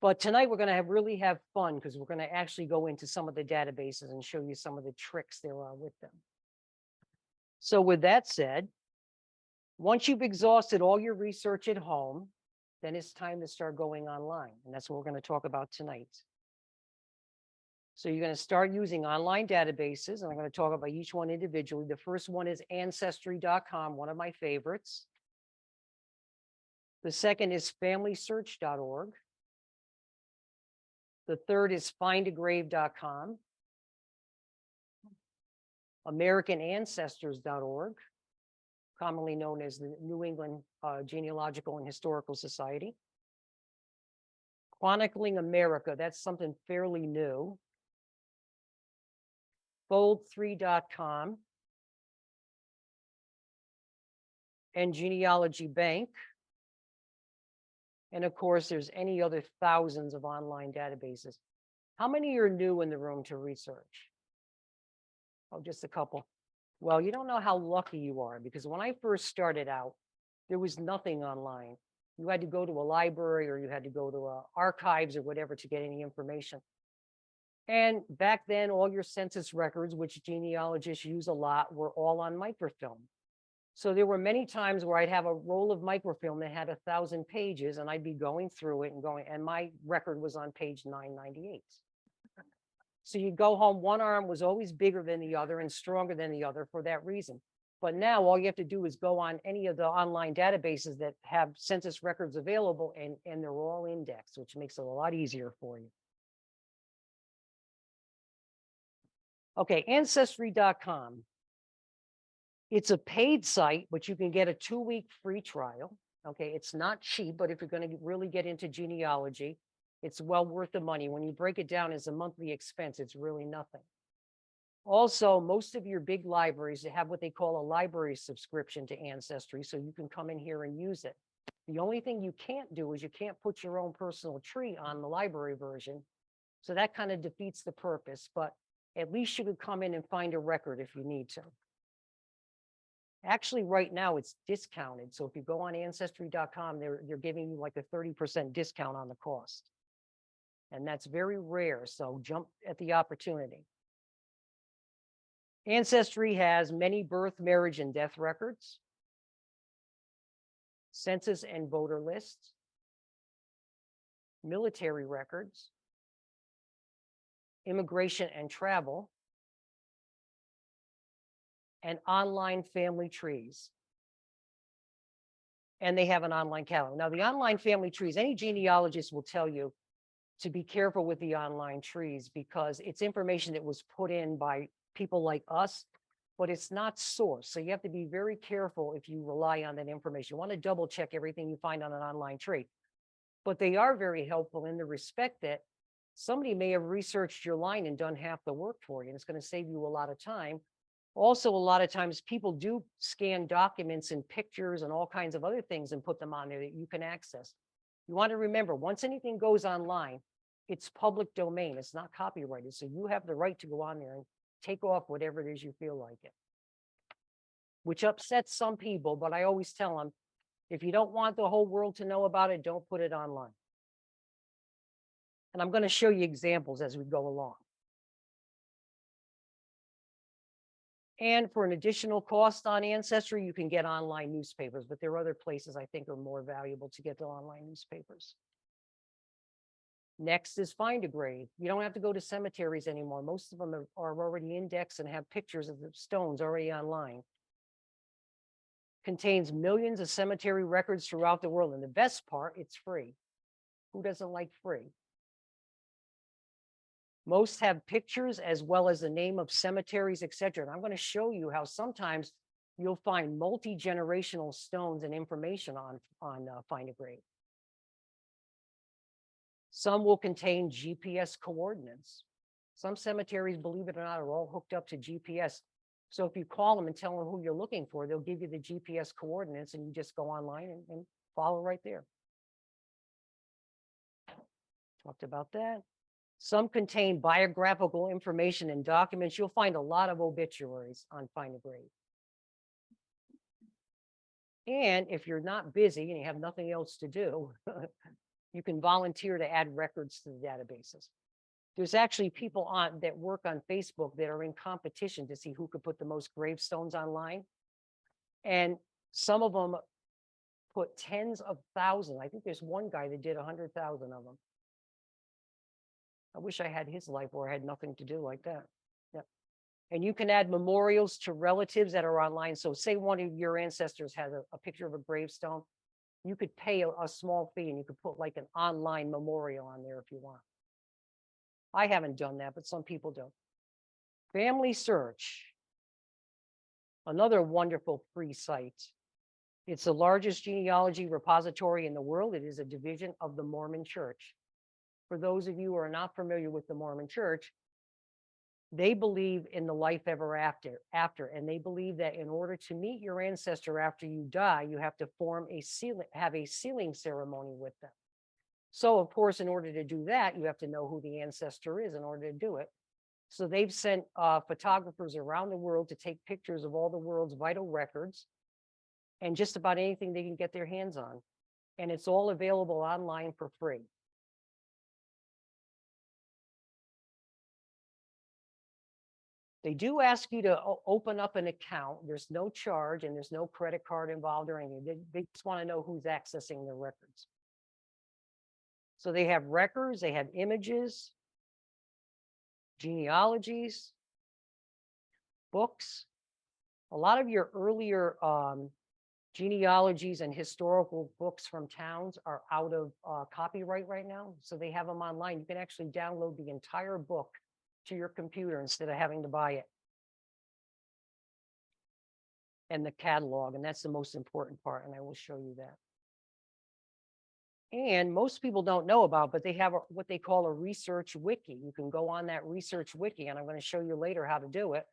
But tonight we're going to really have fun because we're going to actually go into some of the databases and show you some of the tricks there are with them. So with that said, once you've exhausted all your research at home, then it's time to start going online. And that's what we're going to talk about tonight. So you're going to start using online databases, and I'm going to talk about each one individually. The first one is Ancestry.com, one of my favorites. The second is FamilySearch.org. The third is findagrave.com, AmericanAncestors.org, commonly known as the New England Genealogical and Historical Society. Chronicling America, that's something fairly new. Fold3.com and Genealogy Bank. And of course, there's any other thousands of online databases. How many are new in the room to research? Oh, just a couple. Well, you don't know how lucky you are, because when I first started out, there was nothing online. You had to go to a library or you had to go to archives or whatever to get any information. And back then, all your census records, which genealogists use a lot, were all on microfilm. So there were many times where I'd have a roll of microfilm that had 1,000 pages, and I'd be going through it and my record was on page 998. So you go home, one arm was always bigger than the other and stronger than the other for that reason. But now all you have to do is go on any of the online databases that have census records available, and they're all indexed, which makes it a lot easier for you. Okay, Ancestry.com. It's a paid site, but you can get a 2-week free trial. Okay, it's not cheap, but if you're going to really get into genealogy, it's well worth the money. When you break it down as a monthly expense, it's really nothing. Also, most of your big libraries have what they call a library subscription to Ancestry, so you can come in here and use it. The only thing you can't do is you can't put your own personal tree on the library version. So that kind of defeats the purpose, but at least you could come in and find a record if you need to. Actually, right now it's discounted. So if you go on Ancestry.com, they're giving you like a 30% discount on the cost. And that's very rare, so jump at the opportunity. Ancestry has many birth, marriage, and death records, census and voter lists, military records, immigration and travel, and online family trees. And they have an online calendar. Now, the online family trees, any genealogist will tell you to be careful with the online trees because it's information that was put in by people like us, but it's not sourced. So you have to be very careful if you rely on that information. You want to double check everything you find on an online tree. But they are very helpful in the respect that somebody may have researched your line and done half the work for you, and it's going to save you a lot of time. Also, a lot of times people do scan documents and pictures and all kinds of other things and put them on there that you can access. You want to remember, once anything goes online, it's public domain. It's not copyrighted. So you have the right to go on there and take off whatever it is you feel like it, which upsets some people. But I always tell them, if you don't want the whole world to know about it, don't put it online. And I'm going to show you examples as we go along. And for an additional cost on Ancestry, you can get online newspapers, but there are other places I think are more valuable to get the online newspapers. Next is Find a Grave. You don't have to go to cemeteries anymore. Most of them are already indexed and have pictures of the stones already online. Contains millions of cemetery records throughout the world. And the best part, it's free. Who doesn't like free? Most have pictures as well as the name of cemeteries, etc. And I'm going to show you how sometimes you'll find multi-generational stones and information on Find a Grave. Some will contain GPS coordinates. Some cemeteries, believe it or not, are all hooked up to GPS. So if you call them and tell them who you're looking for, they'll give you the GPS coordinates and you just go online and follow right there. Talked about that. Some contain biographical information and documents. You'll find a lot of obituaries on Find a Grave. And if you're not busy and you have nothing else to do, You can volunteer to add records to the databases. There's actually people that work on Facebook that are in competition to see who could put the most gravestones online. And some of them put tens of thousands. I think there's one guy that did 100,000 of them. I wish I had his life where I had nothing to do like that. Yeah. And you can add memorials to relatives that are online. So say one of your ancestors has a picture of a gravestone, you could pay a small fee and you could put like an online memorial on there if you want. I haven't done that, but some people do. Family Search, another wonderful free site. It's the largest genealogy repository in the world. It is a division of the Mormon Church. For those of you who are not familiar with the Mormon Church, they believe in the life ever after, and they believe that in order to meet your ancestor after you die, you have to have a sealing ceremony with them. So, of course, in order to do that, you have to know who the ancestor is in order to do it. So they've sent photographers around the world to take pictures of all the world's vital records and just about anything they can get their hands on. And it's all available online for free. They do ask you to open up an account. There's no charge and there's no credit card involved or anything. They just want to know who's accessing their records. So they have records, they have images, genealogies, books. A lot of your earlier genealogies and historical books from towns are out of copyright right now. So they have them online. You can actually download the entire book to your computer instead of having to buy it. And the catalog, and that's the most important part, and I will show you that. And most people don't know about, but they have what they call a research wiki. You can go on that research wiki, and I'm going to show you later how to do it.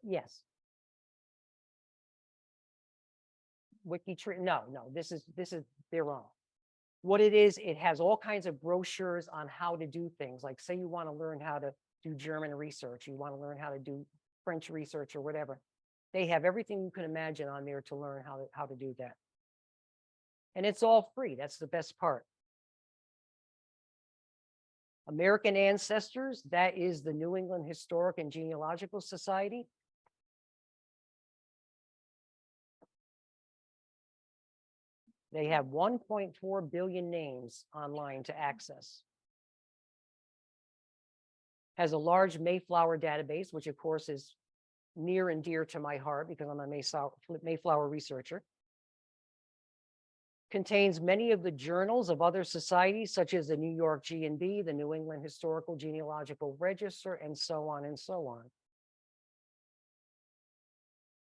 Yes. Wiki tree? No, this is they're wrong. What it is, it has all kinds of brochures on how to do things. Like say you want to learn how to do German research, you want to learn how to do French research or whatever. They have everything you can imagine on there to learn how to do that. And it's all free. That's the best part. American Ancestors, that is the New England Historic and Genealogical Society. They have 1.4 billion names online to access. Has a large Mayflower database, which of course is near and dear to my heart because I'm a Mayflower researcher. Contains many of the journals of other societies, such as the New York G&B, the New England Historical Genealogical Register, and so on and so on.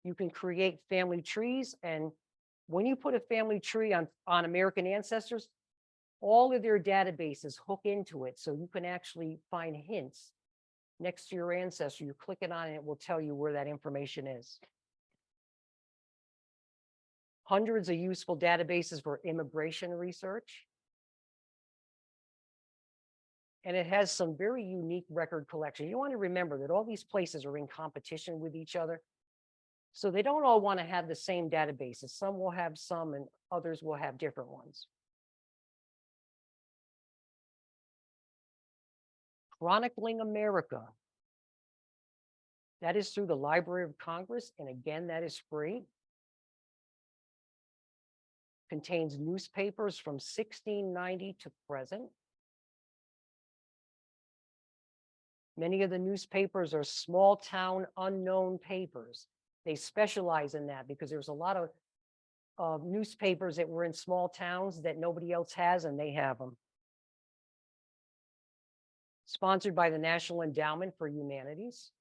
You can create family trees, and when you put a family tree on American Ancestors, all of their databases hook into it, so you can actually find hints next to your ancestor. You click it on, and it will tell you where that information is. Hundreds of useful databases for immigration research. And it has some very unique record collection. You want to remember that all these places are in competition with each other. So they don't all want to have the same databases. Some will have some and others will have different ones. Chronicling America. That is through the Library of Congress. And again, that is free. Contains newspapers from 1690 to present. Many of the newspapers are small town unknown papers. They specialize in that because there's a lot of newspapers that were in small towns that nobody else has, and they have them. Sponsored by the National Endowment for Humanities.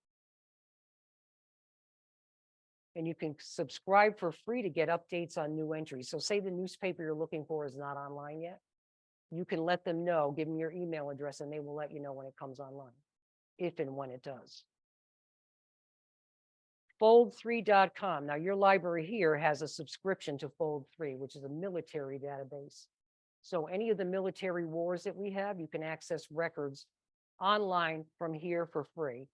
And you can subscribe for free to get updates on new entries. So say the newspaper you're looking for is not online yet. You can let them know, give them your email address, and they will let you know when it comes online, if and when it does. Fold3.com. Now, your library here has a subscription to Fold3, which is a military database. So any of the military wars that we have, you can access records online from here for free.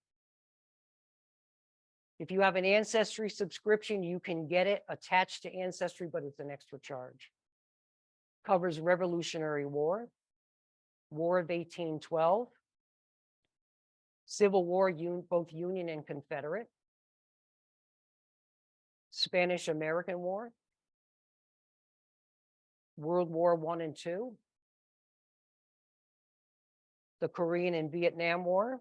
If you have an Ancestry subscription, you can get it attached to Ancestry, but it's an extra charge. Covers Revolutionary War, War of 1812, Civil War, both Union and Confederate, Spanish-American War, World War I and II, the Korean and Vietnam War,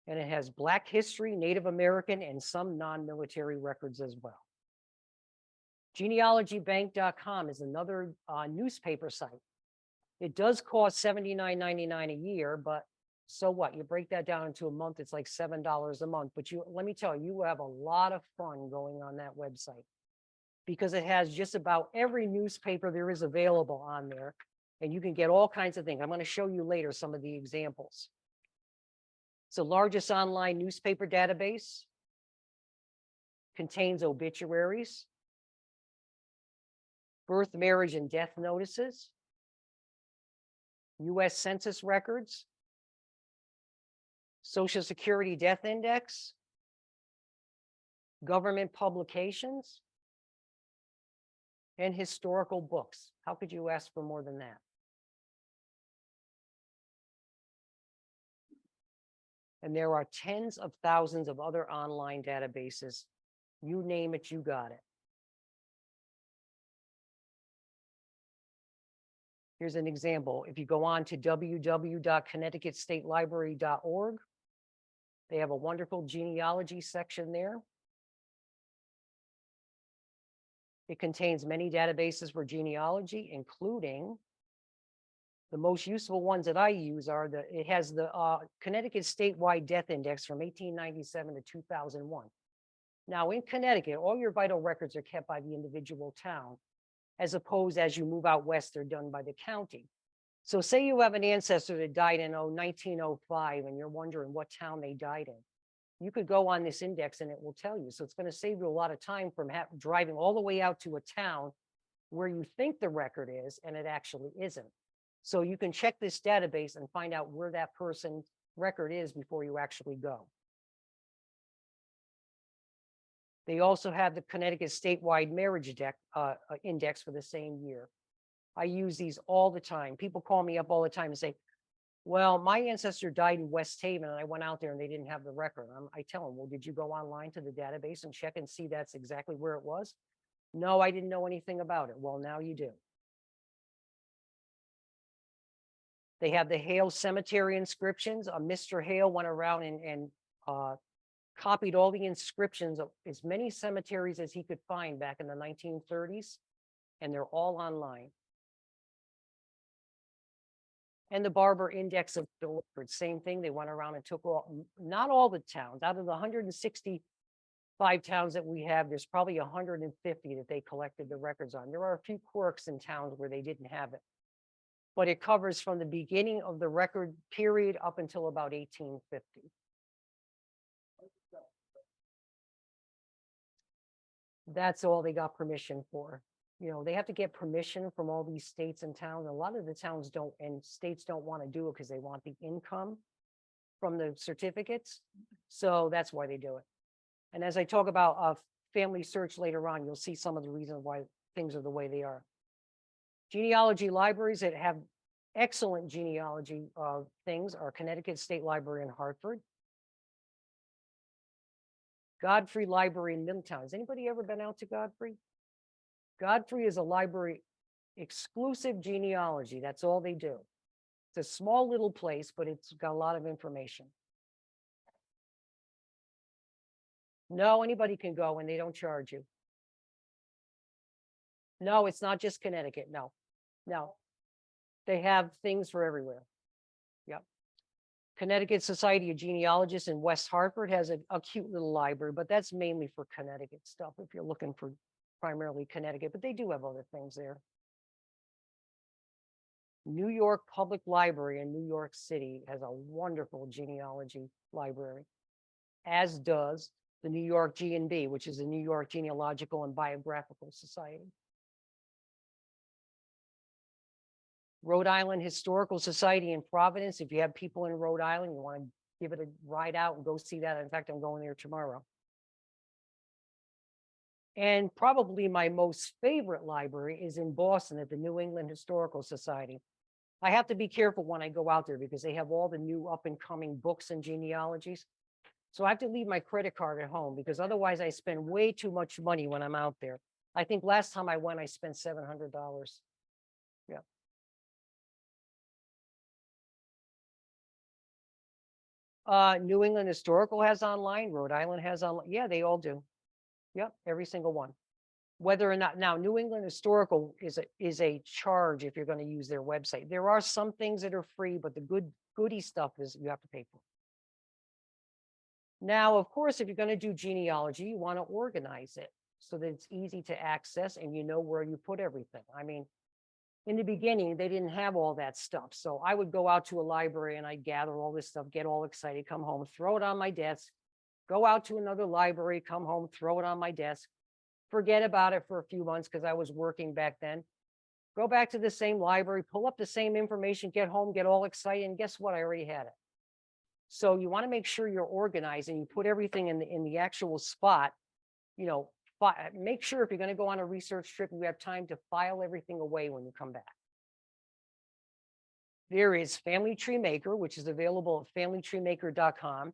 and it has Black history, Native American, and some non-military records as well. Genealogybank.com is another newspaper site. It does cost $79.99 a year, but so what? You break that down into a month, it's like $7 a month. But let me tell you, you have a lot of fun going on that website because it has just about every newspaper there is available on there, and you can get all kinds of things. I'm going to show you later some of the examples. It's the largest online newspaper database, contains obituaries, birth, marriage, and death notices, U.S. Census records, Social Security Death Index, government publications, and historical books. How could you ask for more than that? And there are tens of thousands of other online databases. You name it, you got it. Here's an example. If you go on to www.connecticutstatelibrary.org, they have a wonderful genealogy section there. It contains many databases for genealogy, including the most useful ones that I use are it has the Connecticut statewide death index from 1897 to 2001. Now in Connecticut, all your vital records are kept by the individual town, as opposed as you move out west, they're done by the county. So say you have an ancestor that died in 1905 and you're wondering what town they died in. You could go on this index and it will tell you. So it's going to save you a lot of time from driving all the way out to a town where you think the record is and it actually isn't. So you can check this database and find out where that person's record is before you actually go. They also have the Connecticut statewide marriage index for the same year. I use these all the time. People call me up all the time and say, well, my ancestor died in West Haven and I went out there and they didn't have the record. I tell them, well, did you go online to the database and check and see that's exactly where it was? No, I didn't know anything about it. Well, now you do. They have the Hale Cemetery inscriptions. Mr. Hale went around and copied all the inscriptions of as many cemeteries as he could find back in the 1930s, and they're all online. And the Barber Index of Delivered, same thing. They went around and took not all the towns. Out of the 165 towns that we have, there's probably 150 that they collected the records on. There are a few quirks in towns where they didn't have it. But it covers from the beginning of the record period up until about 1850. That's all they got permission for. You know, they have to get permission from all these states and towns. A lot of the towns don't, and states don't want to do it because they want the income from the certificates. So that's why they do it. And as I talk about family search later on, you'll see some of the reasons why things are the way they are. Genealogy libraries that have excellent genealogy things are Connecticut State Library in Hartford, Godfrey Library in Middletown. Has anybody ever been out to Godfrey? Godfrey is a library, exclusive genealogy. That's all they do. It's a small little place, but it's got a lot of information. No, anybody can go and they don't charge you. No, it's not just Connecticut. No, no. They have things for everywhere. Yep. Connecticut Society of Genealogists in West Hartford has a cute little library, but that's mainly for Connecticut stuff if you're looking for primarily Connecticut, but they do have other things there. New York Public Library in New York City has a wonderful genealogy library, as does the New York G&B, which is the New York Genealogical and Biographical Society. Rhode Island Historical Society in Providence. If you have people in Rhode Island, you want to give it a ride out and go see that. In fact, I'm going there tomorrow. And probably my most favorite library is in Boston at the New England Historical Society. I have to be careful when I go out there because they have all the new up and coming books and genealogies. So I have to leave my credit card at home because otherwise I spend way too much money when I'm out there. I think last time I went, I spent $700. Yeah. New England Historical has online, Rhode Island has online. Yeah, they all do. Yep, every single one. Whether or not now New England Historical is a charge if you're going to use their website. There are some things that are free, but the goody stuff is you have to pay for. Now, of course, if you're going to do genealogy, you want to organize it so that it's easy to access and you know where you put everything. I mean, in the beginning, they didn't have all that stuff. So I would go out to a library and I'd gather all this stuff, get all excited, come home, throw it on my desk, go out to another library, come home, throw it on my desk, forget about it for a few months because I was working back then. Go back to the same library, pull up the same information, get home, get all excited, and guess what? I already had it. So you want to make sure you're organized and you put everything in the actual spot. You know, make sure if you're going to go on a research trip, you have time to file everything away when you come back. There is Family Tree Maker, which is available at familytreemaker.com.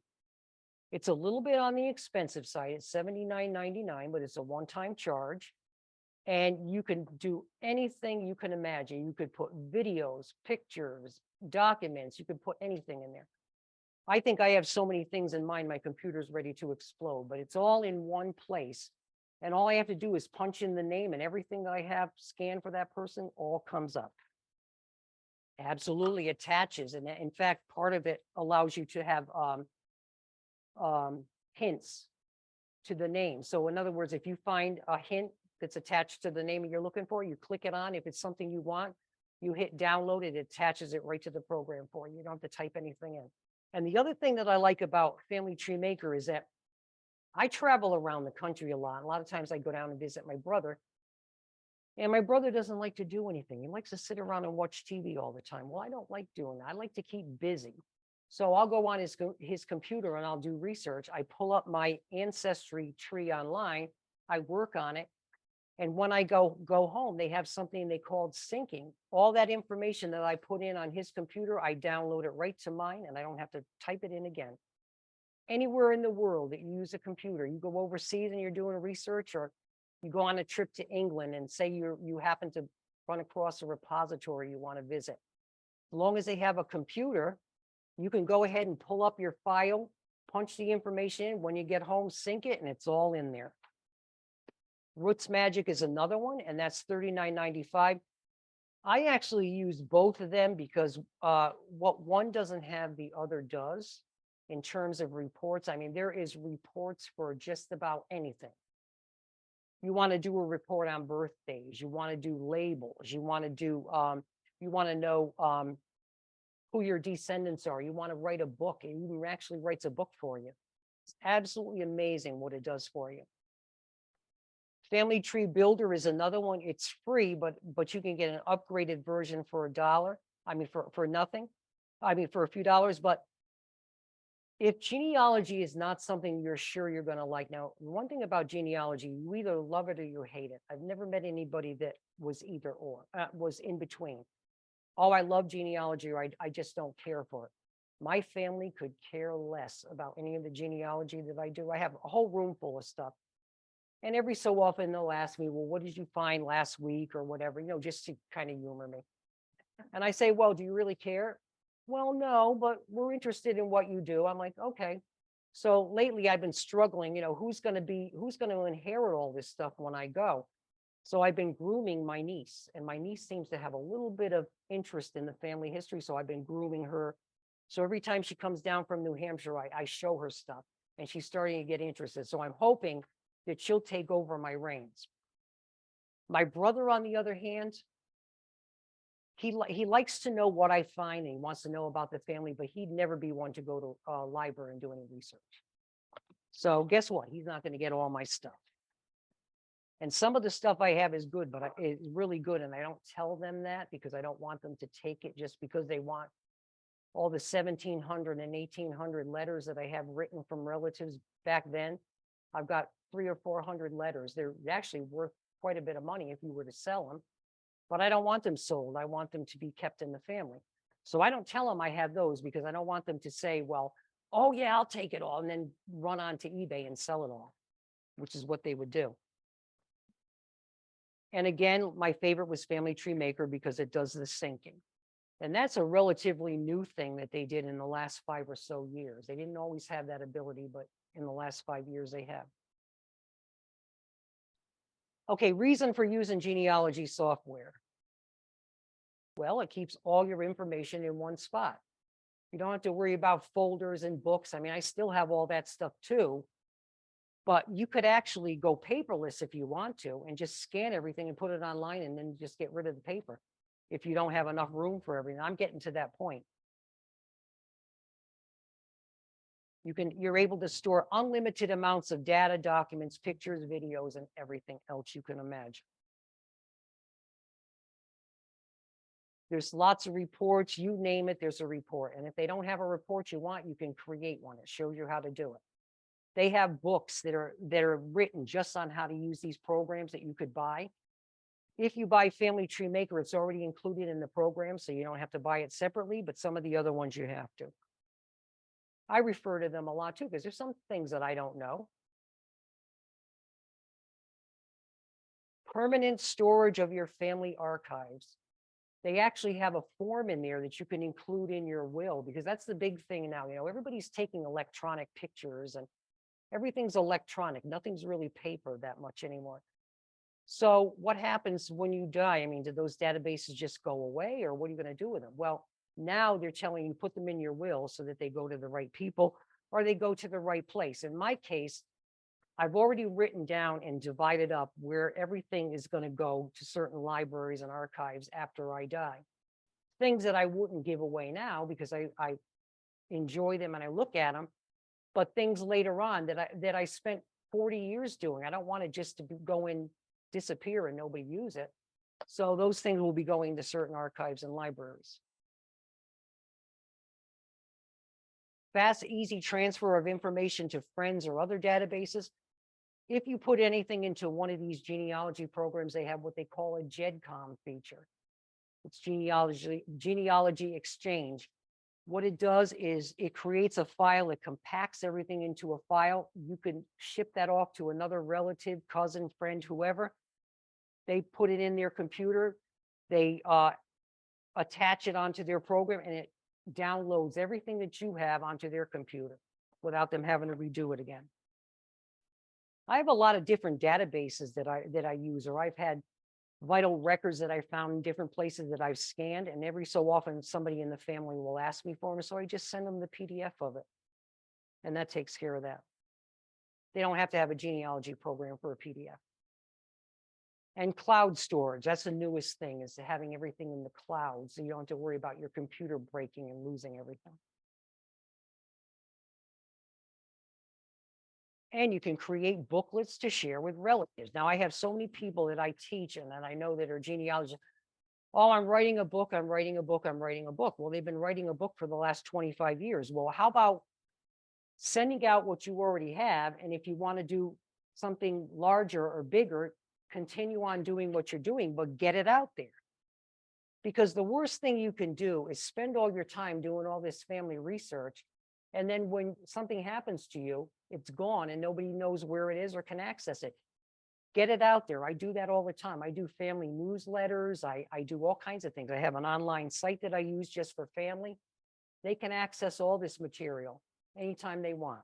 It's a little bit on the expensive side. It's $79.99, but it's a one-time charge. And you can do anything you can imagine. You could put videos, pictures, documents. You could put anything in there. I think I have so many things in mind, my computer's ready to explode, but it's all in one place. And all I have to do is punch in the name and everything that I have scanned for that person all comes up. Absolutely attaches. And in fact, part of it allows you to have hints to the name. So in other words, if you find a hint that's attached to the name you're looking for, you click it on. If it's something you want, you hit download, it attaches it right to the program for you. You don't have to type anything in. And the other thing that I like about Family Tree Maker is that I travel around the country a lot. A lot of times I go down and visit my brother. And my brother doesn't like to do anything. He likes to sit around and watch TV all the time. Well, I don't like doing that. I like to keep busy. So I'll go on his computer and I'll do research. I pull up my Ancestry tree online. I work on it. And when I go home, they have something they called syncing. All that information that I put in on his computer, I download it right to mine and I don't have to type it in again. Anywhere in the world that you use a computer, you go overseas and you're doing research, or you go on a trip to England and say you happen to run across a repository you want to visit. As long as they have a computer, you can go ahead and pull up your file, punch the information in. When you get home, sync it, and it's all in there. Roots Magic is another one, and that's $39.95. I actually use both of them because what one doesn't have, the other does in terms of reports. I mean, there is reports for just about anything. You want to do a report on birthdays. You want to do labels. You want to do, you want to know who your descendants are. You want to write a book. It even actually writes a book for you. It's absolutely amazing what it does for you. Family Tree Builder is another one. It's free, but you can get an upgraded version for $1. I mean, for nothing. I mean, for a few dollars. But if genealogy is not something you're sure you're going to like, now, one thing about genealogy, you either love it or you hate it. I've never met anybody that was either or, was in between. Oh, I love genealogy, or I just don't care for it. My family could care less about any of the genealogy that I do. I have a whole room full of stuff. And every so often they'll ask me, well, what did you find last week or whatever, you know, just to kind of humor me. And I say, well, do you really care? Well, no, but we're interested in what you do. I'm like, okay. So lately I've been struggling, you know, who's going to inherit all this stuff when I go? So I've been grooming my niece, and my niece seems to have a little bit of interest in the family history. So I've been grooming her. So every time she comes down from New Hampshire, I show her stuff, and she's starting to get interested. So I'm hoping that she'll take over my reins. My brother, on the other hand, he likes to know what I find, and he wants to know about the family, but he'd never be one to go to a library and do any research. So guess what? He's not going to get all my stuff. And some of the stuff I have is good, but it's really good. And I don't tell them that because I don't want them to take it just because they want all the 1700 and 1800 letters that I have written from relatives back then. I've got 300 or 400 letters. They're actually worth quite a bit of money if you were to sell them, but I don't want them sold. I want them to be kept in the family. So I don't tell them I have those because I don't want them to say, well, oh yeah, I'll take it all, and then run on to eBay and sell it all, which is what they would do. And again, my favorite was Family Tree Maker because it does the syncing. And that's a relatively new thing that they did in the last 5 or so years. They didn't always have that ability, but in the last 5 years they have. Okay, reason for using genealogy software. Well, it keeps all your information in one spot. You don't have to worry about folders and books. I mean, I still have all that stuff too, but you could actually go paperless if you want to and just scan everything and put it online and then just get rid of the paper if you don't have enough room for everything. I'm getting to that point. You're able to store unlimited amounts of data, documents, pictures, videos, and everything else you can imagine. There's lots of reports, you name it, there's a report. And if they don't have a report you want, you can create one. It shows you how to do it. They have books that are written just on how to use these programs that you could buy. If you buy Family Tree Maker, it's already included in the program, so you don't have to buy it separately, but some of the other ones you have to. I refer to them a lot too, because there's some things that I don't know. Permanent storage of your family archives. They actually have a form in there that you can include in your will, because that's the big thing now. You know, everybody's taking electronic pictures and everything's electronic. Nothing's really paper that much anymore. So what happens when you die? I mean, do those databases just go away, or what are you going to do with them? Well, now they're telling you put them in your will so that they go to the right people or they go to the right place. In my case, I've already written down and divided up where everything is going to go to certain libraries and archives after I die. Things that I wouldn't give away now because I enjoy them and I look at them, but things later on that I spent 40 years doing. I don't want it just to go in, disappear and nobody use it. So those things will be going to certain archives and libraries. Fast, easy transfer of information to friends or other databases. If you put anything into one of these genealogy programs, they have what they call a GEDCOM feature. It's genealogy exchange. What it does is it creates a file, it compacts everything into a file. You can ship that off to another relative, cousin, friend, whoever. They put it in their computer, they attach it onto their program, and it downloads everything that you have onto their computer without them having to redo it again. I have a lot of different databases that I use, or I've had vital records that I found in different places that I've scanned, and every so often somebody in the family will ask me for them, so I just send them the PDF of it, and that takes care of that. They don't have to have a genealogy program for a PDF. And cloud storage, that's the newest thing, is having everything in the cloud, so you don't have to worry about your computer breaking and losing everything. And you can create booklets to share with relatives. Now, I have so many people that I teach and that I know that are genealogists. Oh, I'm writing a book, I'm writing a book, I'm writing a book. Well, they've been writing a book for the last 25 years. Well, how about sending out what you already have? And if you want to do something larger or bigger, continue on doing what you're doing, but get it out there. Because the worst thing you can do is spend all your time doing all this family research. And then when something happens to you, it's gone and nobody knows where it is or can access it. Get it out there. I do that all the time. I do family newsletters. I do all kinds of things. I have an online site that I use just for family. They can access all this material anytime they want.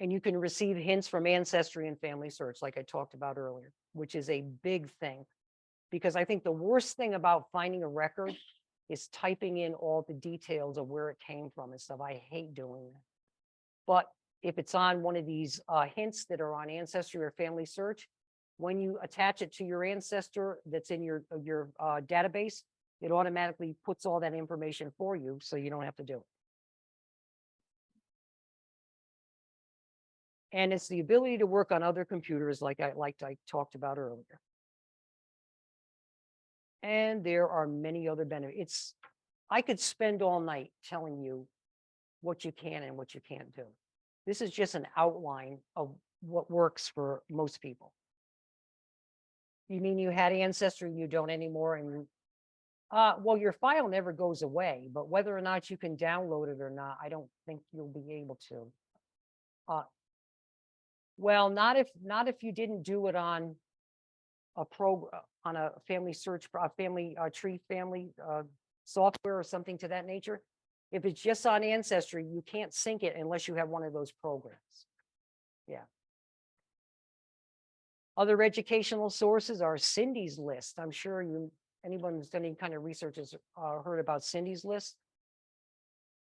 And you can receive hints from Ancestry and Family Search, like I talked about earlier, which is a big thing. Because I think the worst thing about finding a record is typing in all the details of where it came from and stuff. I hate doing that. But if it's on one of these hints that are on Ancestry or Family Search, when you attach it to your ancestor that's in your database, it automatically puts all that information for you, so you don't have to do it. And it's the ability to work on other computers like I talked about earlier. And there are many other benefits. I could spend all night telling you what you can and what you can't do. This is just an outline of what works for most people. You mean you had Ancestry, you don't anymore, and you, well, your file never goes away, but whether or not you can download it or not, I don't think you'll be able to. Well, not if you didn't do it on a family search, a family tree, family software or something to that nature. If it's just on Ancestry, you can't sync it unless you have one of those programs. Yeah. Other educational sources are Cindy's List. I'm sure anyone who's done any kind of research has heard about Cindy's List.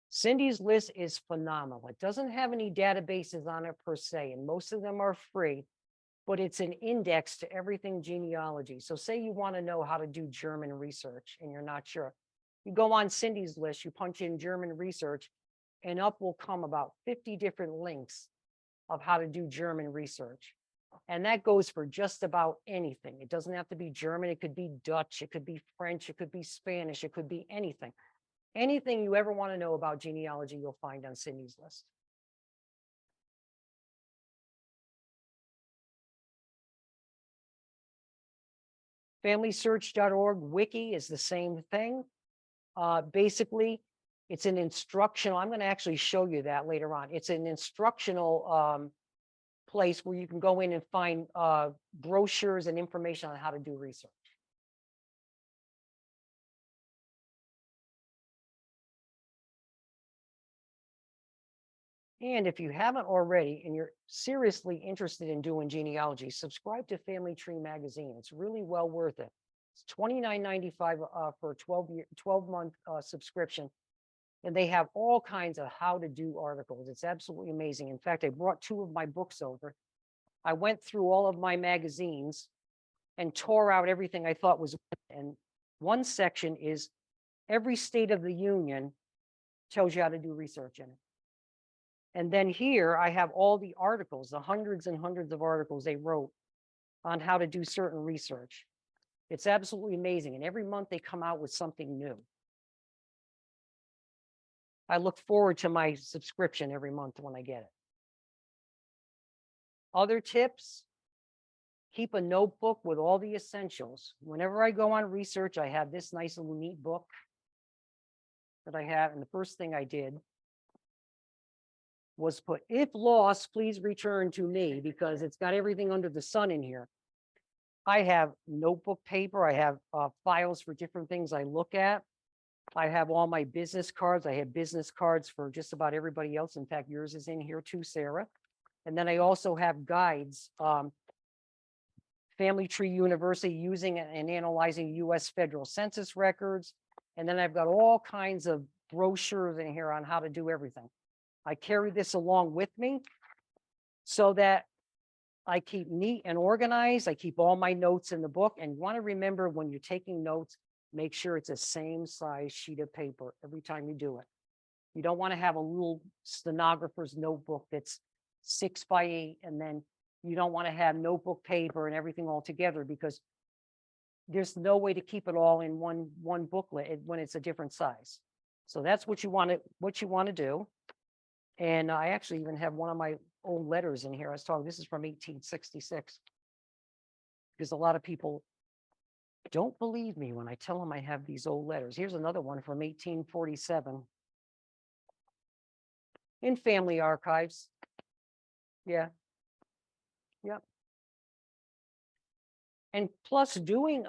Cindy's List is phenomenal. It doesn't have any databases on it per se, and most of them are free, but it's an index to everything genealogy. So say you want to know how to do German research and you're not sure. You go on Cindy's List, you punch in German research, and up will come about 50 different links of how to do German research. And that goes for just about anything. It doesn't have to be German. It could be Dutch. It could be French. It could be Spanish. It could be anything. Anything you ever want to know about genealogy, you'll find on Cindy's List. FamilySearch.org wiki is the same thing. Basically, it's an instructional. I'm going to actually show you that later on. It's an instructional place where you can go in and find brochures and information on how to do research. And if you haven't already and you're seriously interested in doing genealogy, subscribe to Family Tree Magazine. It's really well worth it. It's $29.95 for a 12-month subscription. And they have all kinds of how to do articles. It's absolutely amazing. In fact, I brought 2 of my books over. I went through all of my magazines and tore out everything I thought was, and one section is every state of the union tells you how to do research in it. And then here I have all the articles, the hundreds and hundreds of articles they wrote on how to do certain research. It's absolutely amazing. And every month they come out with something new. I look forward to my subscription every month when I get it. Other tips, keep a notebook with all the essentials. Whenever I go on research, I have this nice little neat book that I have. And the first thing I did was put, if lost, please return to me, because it's got everything under the sun in here. I have notebook paper. I have files for different things I look at. I have all my business cards. I have business cards for just about everybody else. In fact, yours is in here too, Sarah. And then I also have guides, Family Tree University using and analyzing U.S. federal census records. And then I've got all kinds of brochures in here on how to do everything. I carry this along with me so that I keep neat and organized. I keep all my notes in the book. And you want to remember, when you're taking notes, make sure it's the same size sheet of paper every time you do it. You don't want to have a little stenographer's notebook that's 6 by 8, and then you don't want to have notebook paper and everything all together, because there's no way to keep it all in one booklet when it's a different size. So that's what you want to do. And I actually even have one of my old letters in here. I was talking, this is from 1866, because a lot of people don't believe me when I tell them I have these old letters. Here's another one from 1847 in family archives. Yeah. Yep. And plus doing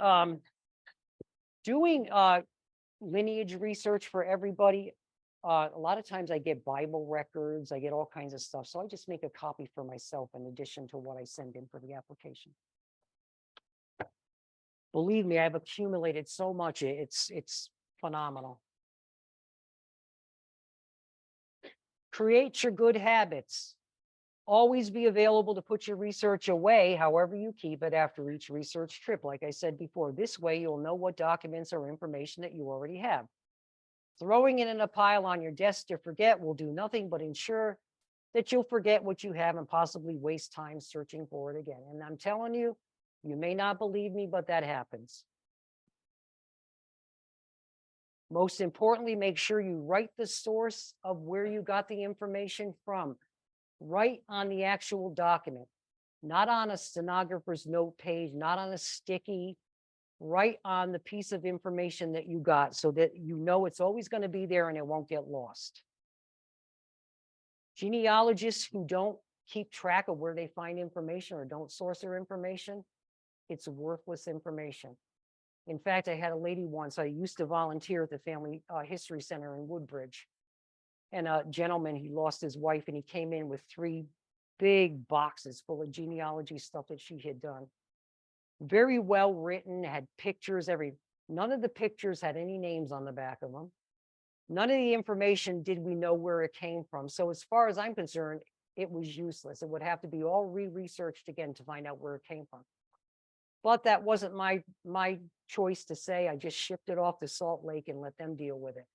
lineage research for everybody. A lot of times I get Bible records, I get all kinds of stuff. So I just make a copy for myself in addition to what I send in for the application. Believe me, I've accumulated so much. It's phenomenal. Create your good habits. Always be available to put your research away, however you keep it, after each research trip. Like I said before, this way you'll know what documents or information that you already have. Throwing it in a pile on your desk to forget will do nothing but ensure that you'll forget what you have and possibly waste time searching for it again. And I'm telling you, you may not believe me, but that happens. Most importantly, make sure you write the source of where you got the information from, right on the actual document, not on a stenographer's note page, not on a sticky, right on the piece of information that you got so that you know it's always going to be there and it won't get lost. Genealogists who don't keep track of where they find information or don't source their information, it's worthless information. In fact, I had a lady once, I used to volunteer at the Family History Center in Woodbridge. And a gentleman, he lost his wife and he came in with 3 big boxes full of genealogy stuff that she had done. Very well written, had pictures, none of the pictures had any names on the back of them. None of the information did we know where it came from. So as far as I'm concerned, it was useless. It would have to be all re-researched again to find out where it came from. But that wasn't my choice to say. I just shipped it off to Salt Lake and let them deal with it.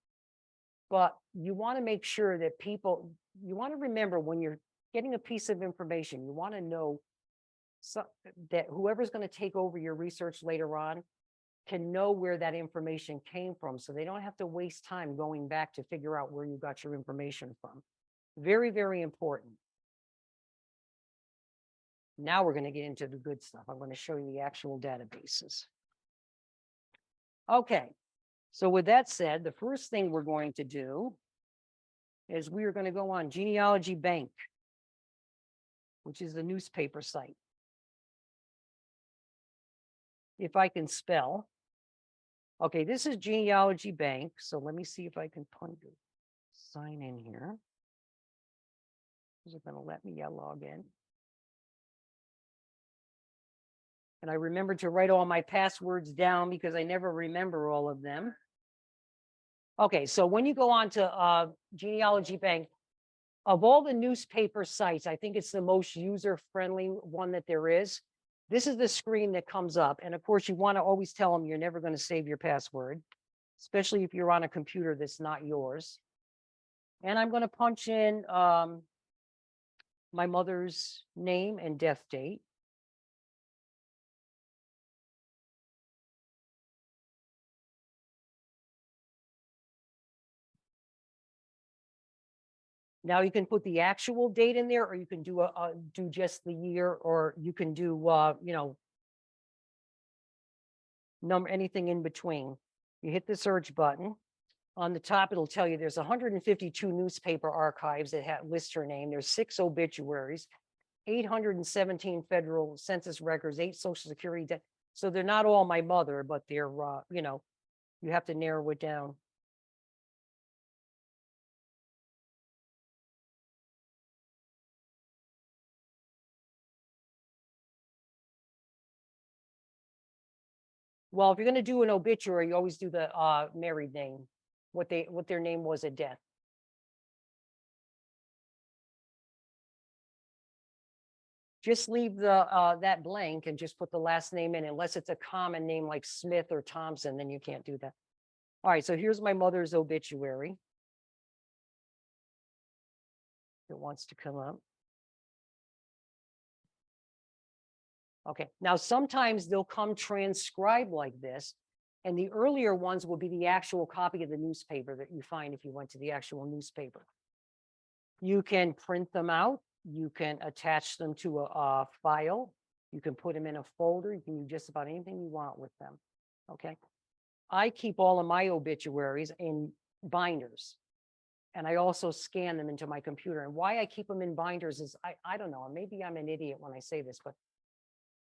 But you want to make sure that you want to remember when you're getting a piece of information, you want to know that whoever's going to take over your research later on can know where that information came from, so they don't have to waste time going back to figure out where you got your information from. Very, very important. Now we're going to get into the good stuff. I'm going to show you the actual databases. Okay, so with that said, the first thing we're going to do is we are going to go on Genealogy Bank, which is the newspaper site. If I can spell. Okay, this is Genealogy Bank. So let me see if I can sign in here. Is it going to let me log in? And I remembered to write all my passwords down because I never remember all of them. Okay, so when you go on to Genealogy Bank, of all the newspaper sites, I think it's the most user-friendly one that there is. This is the screen that comes up. And of course, you want to always tell them you're never going to save your password, especially if you're on a computer that's not yours. And I'm going to punch in my mother's name and death date. Now you can put the actual date in there, or you can do do just the year, or you can do anything in between. You hit the search button. On the top, it'll tell you there's 152 newspaper archives that list her name. There's 6 obituaries, 817 federal census records, 8 social security. So they're not all my mother, but they're you have to narrow it down. Well, if you're going to do an obituary, you always do the married name, what their name was at death. Just leave that blank and just put the last name in, unless it's a common name like Smith or Thompson, then you can't do that. All right, so here's my mother's obituary. It wants to come up. Okay, now sometimes they'll come transcribed like this, and the earlier ones will be the actual copy of the newspaper that you find if you went to the actual newspaper. You can print them out. You can attach them to a file. You can put them in a folder. You can do just about anything you want with them. Okay. I keep all of my obituaries in binders, and I also scan them into my computer. And why I keep them in binders is I don't know. Maybe I'm an idiot when I say this, but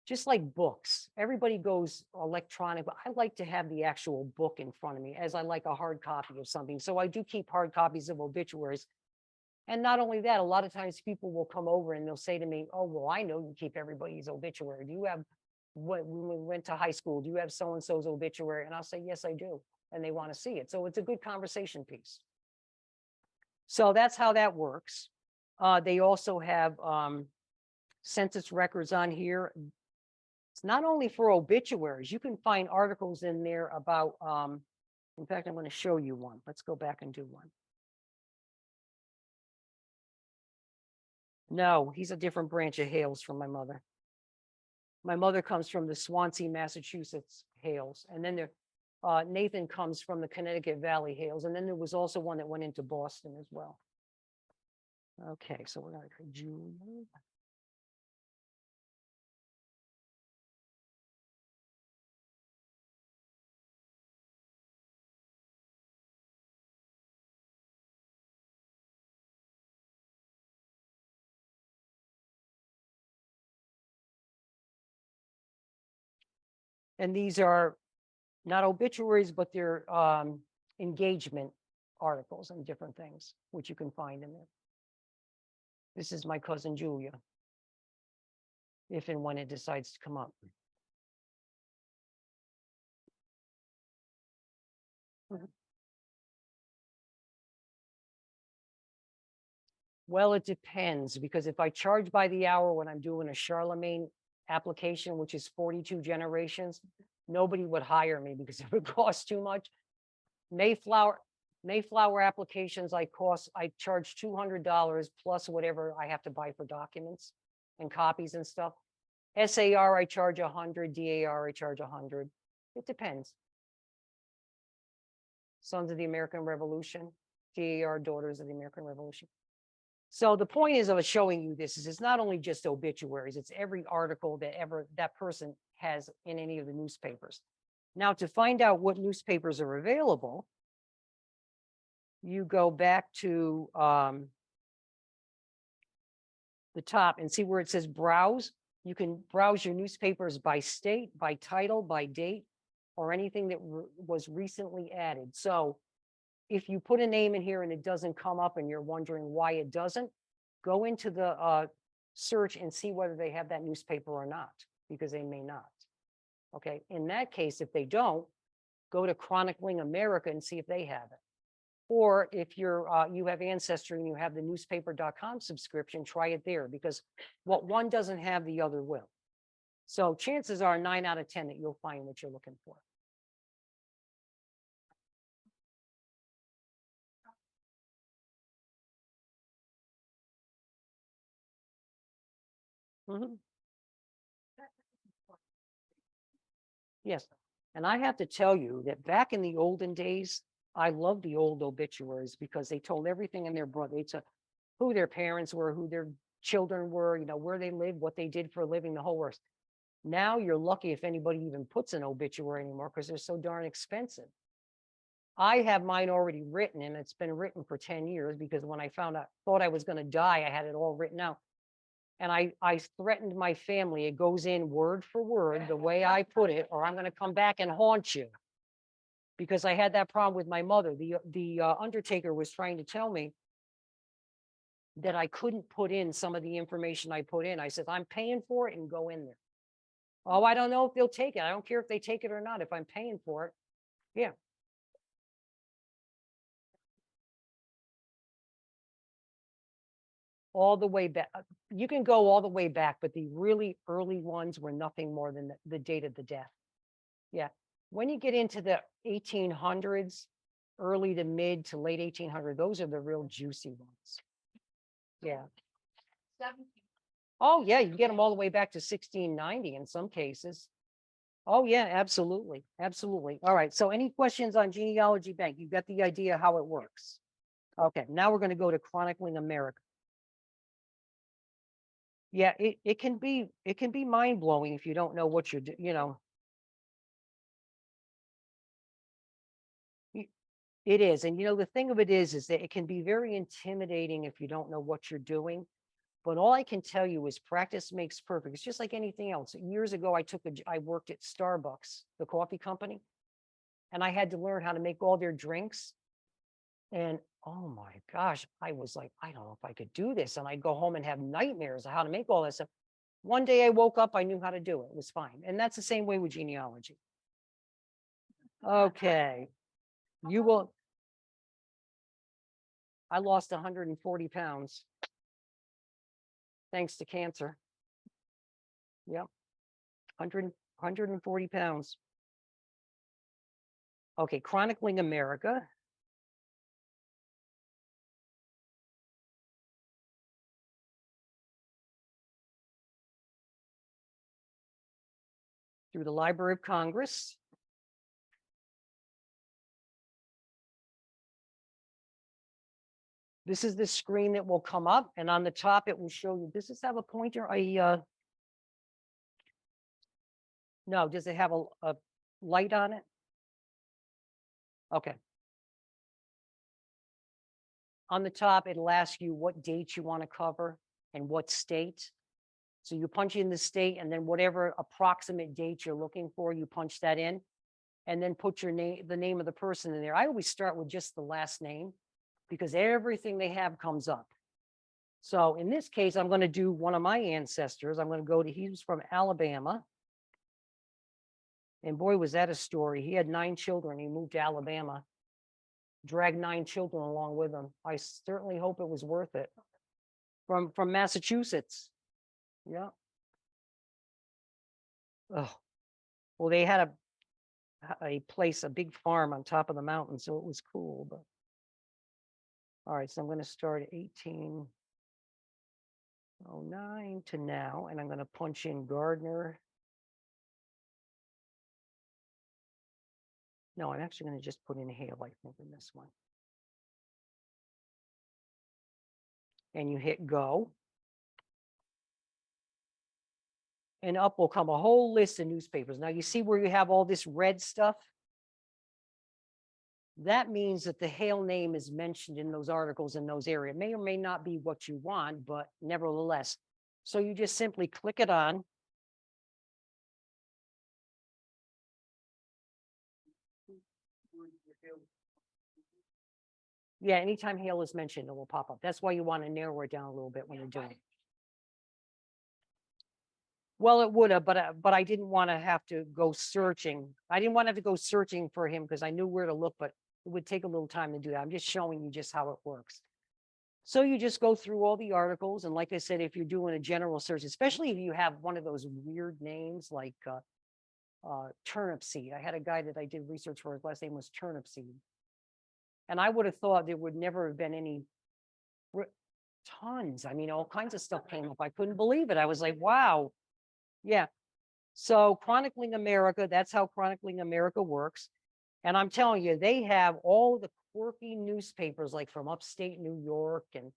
just like books, everybody goes electronic, but I like to have the actual book in front of me, as I like a hard copy of something. So I do keep hard copies of obituaries. And not only that, a lot of times people will come over and they'll say to me, oh, well, I know you keep everybody's obituary. Do you have, when we went to high school, do you have so-and-so's obituary? And I'll say, yes, I do. And they want to see it. So it's a good conversation piece. So that's how that works. They also have census records on here. It's not only for obituaries. You can find articles in there about, in fact, I'm going to show you one. Let's go back and do one. No, he's a different branch of Hales from my mother. My mother comes from the Swansea, Massachusetts Hales. And then Nathan comes from the Connecticut Valley Hales, and then there was also one that went into Boston as well. Okay, so we're gonna try Julia. And these are not obituaries, but they're engagement articles and different things, which you can find in there. This is my cousin Julia, if and when it decides to come up. Well, it depends, because if I charge by the hour when I'm doing a Charlemagne application, which is 42 generations, nobody would hire me because it would cost too much. Mayflower applications, I charge $200 plus whatever I have to buy for documents and copies and stuff. SAR, I charge 100, DAR, I charge 100. It depends. Sons of the American Revolution, DAR, Daughters of the American Revolution. So the point is of showing you this is it's not only just obituaries, it's every article that that person has in any of the newspapers. Now, to find out what newspapers are available, you go back to the top and see where it says browse. You can browse your newspapers by state, by title, by date, or anything that was recently added. So if you put a name in here and it doesn't come up and you're wondering why it doesn't, go into the search and see whether they have that newspaper or not, because they may not. Okay, in that case, if they don't, go to Chronicling America and see if they have it. Or if you have Ancestry and you have the newspaper.com subscription, try it there, because what one doesn't have, the other will. So chances are 9 out of 10 that you'll find what you're looking for. Mm-hmm. Yes. And I have to tell you that back in the olden days, I love the old obituaries because they told everything in their brother. They told who their parents were, who their children were, you know, where they lived, what they did for a living, the whole works. Now you're lucky if anybody even puts an obituary anymore because they're so darn expensive. I have mine already written, and it's been written for 10 years because when I thought I was going to die, I had it all written out. And I threatened my family, it goes in word for word, the way I put it, or I'm going to come back and haunt you. Because I had that problem with my mother. The undertaker was trying to tell me that I couldn't put in some of the information I put in. I said, I'm paying for it and go in there. Oh, I don't know if they'll take it. I don't care if they take it or not. If I'm paying for it, yeah. All the way back. You can go all the way back, but the really early ones were nothing more than the date of the death. Yeah. When you get into the 1800s, early to mid to late 1800s, those are the real juicy ones. Yeah. Oh, yeah. You get them all the way back to 1690 in some cases. Oh, yeah, absolutely. Absolutely. All right. So any questions on Genealogy Bank? You've got the idea how it works. Okay. Now we're going to go to Chronicling America. Yeah, it can be mind blowing if you don't know what you're doing, you know. It is. And you know, the thing of it is that it can be very intimidating if you don't know what you're doing. But all I can tell you is practice makes perfect. It's just like anything else. Years ago, I worked at Starbucks, the coffee company, and I had to learn how to make all their drinks. And oh my gosh, I was like, I don't know if I could do this. And I'd go home and have nightmares of how to make all that stuff. One day I woke up, I knew how to do it. It was fine. And that's the same way with genealogy. Okay. You will. I lost 140 pounds thanks to cancer. Yep. 140 pounds. Okay. Chronicling America. Through the Library of Congress. This is the screen that will come up, and on the top, it will show you, does this have a pointer? No, does it have a light on it? Okay. On the top, it'll ask you what date you want to cover and what state. So you punch in the state, and then whatever approximate date you're looking for, you punch that in, and then put your name, the name of the person in there. I always start with just the last name because everything they have comes up. So in this case, I'm going to do one of my ancestors. I'm going to go to, he was from Alabama. And boy, was that a story. He had 9 children. He moved to Alabama, dragged 9 children along with him. I certainly hope it was worth it. From Massachusetts. Yeah. Oh, well, they had a place, a big farm on top of the mountain, so it was cool. But all right, so I'm going to start at 1809 to now, and I'm going to punch in Gardner. No, I'm actually going to just put in Hale, I think, in this one. And you hit go. And up will come a whole list of newspapers. Now you see where you have all this red stuff? That means that the Hale name is mentioned in those articles in those areas. It may or may not be what you want, but nevertheless. So you just simply click it on. Yeah, anytime Hale is mentioned, it will pop up. That's why you want to narrow it down a little bit when you're doing it. Well, it would have, but I didn't want to have to go searching. I didn't want to have to go searching for him because I knew where to look, but it would take a little time to do that. I'm just showing you just how it works. So you just go through all the articles. And like I said, if you're doing a general search, especially if you have one of those weird names like turnip seed. I had a guy that I did research for, his last name was turnip seed. And I would have thought there would never have been any tons. I mean, all kinds of stuff came up. I couldn't believe it. I was like, wow. Yeah. So Chronicling America, that's how Chronicling America works. And I'm telling you, they have all the quirky newspapers like from upstate New York and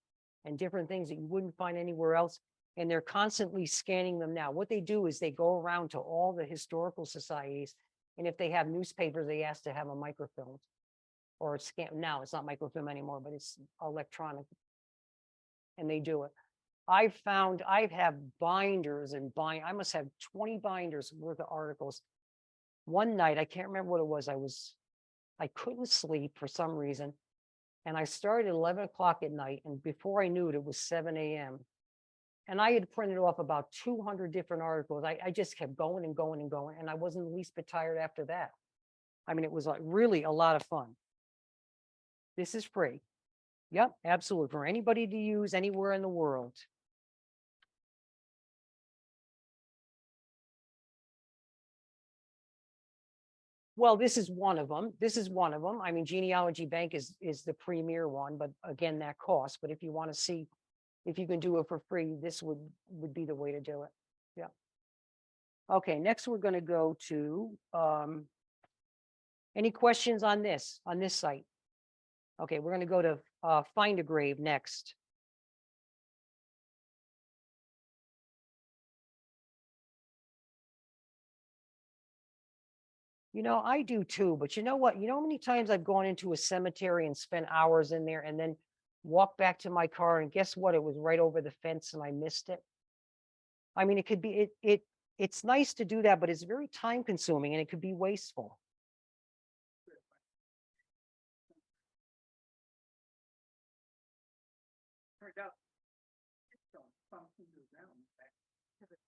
different things that you wouldn't find anywhere else. And they're constantly scanning them now. What they do is they go around to all the historical societies. And if they have newspapers, they ask to have a microfilm or scan. Now it's not microfilm anymore, but it's electronic. And they do it. I have binders and I must have 20 binders worth of articles. One night, I can't remember what it was. I couldn't sleep for some reason. And I started at 11 o'clock at night. And before I knew it, it was 7 a.m. And I had printed off about 200 different articles. I just kept going and going and going. And I wasn't the least bit tired after that. I mean, it was like really a lot of fun. This is free. Yep, absolutely. For anybody to use anywhere in the world. Well, this is one of them. This is one of them. I mean, Genealogy Bank is the premier one, but again, that costs. But if you want to see if you can do it for free, this would be the way to do it. Yeah. Okay, next we're going to go to any questions on this site? Okay, we're going to go to Find a Grave next. You know, I do too, but you know what? You know how many times I've gone into a cemetery and spent hours in there and then walked back to my car and guess what? It was right over the fence and I missed it. I mean, it could be, it's nice to do that, but it's very time consuming and it could be wasteful.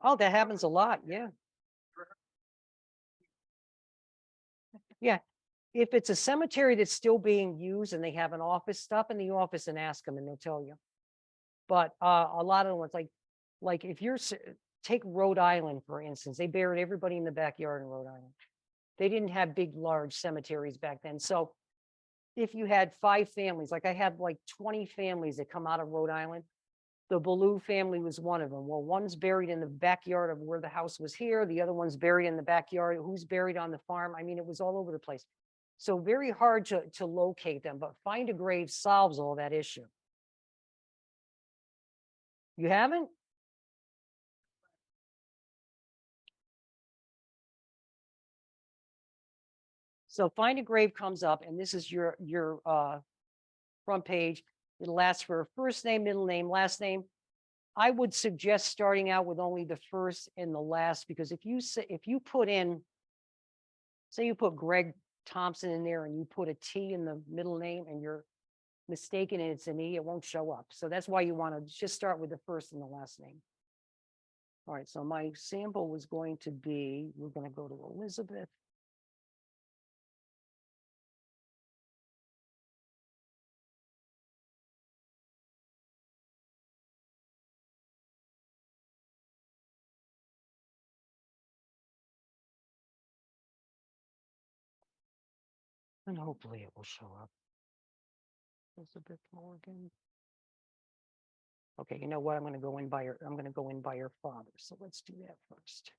Oh, that happens a lot. Yeah. Yeah. If it's a cemetery that's still being used and they have an office, stop in the office and ask them and they'll tell you. But a lot of the ones like if you're take Rhode Island, for instance, they buried everybody in the backyard in Rhode Island. They didn't have big, large cemeteries back then. So if you had 5 families, like I had like 20 families that come out of Rhode Island, the Ballou family was one of them. Well, one's buried in the backyard of where the house was here. The other one's buried in the backyard. Who's buried on the farm? I mean, it was all over the place. So very hard to locate them, but Find a Grave solves all that issue. You haven't? So find a grave comes up, and this is your front page. It'll ask for first name, middle name, last name. I would suggest starting out with only the first and the last, because if you put in, say you put Greg Thompson in there and you put a T in the middle name and you're mistaken and it's an E, it won't show up. So that's why you want to just start with the first and the last name. All right, so my sample was going to be, we're going to go to Elizabeth. And hopefully it will show up. Elizabeth Morgan. Okay, you know what? I'm going to go in by her father. So let's do that first.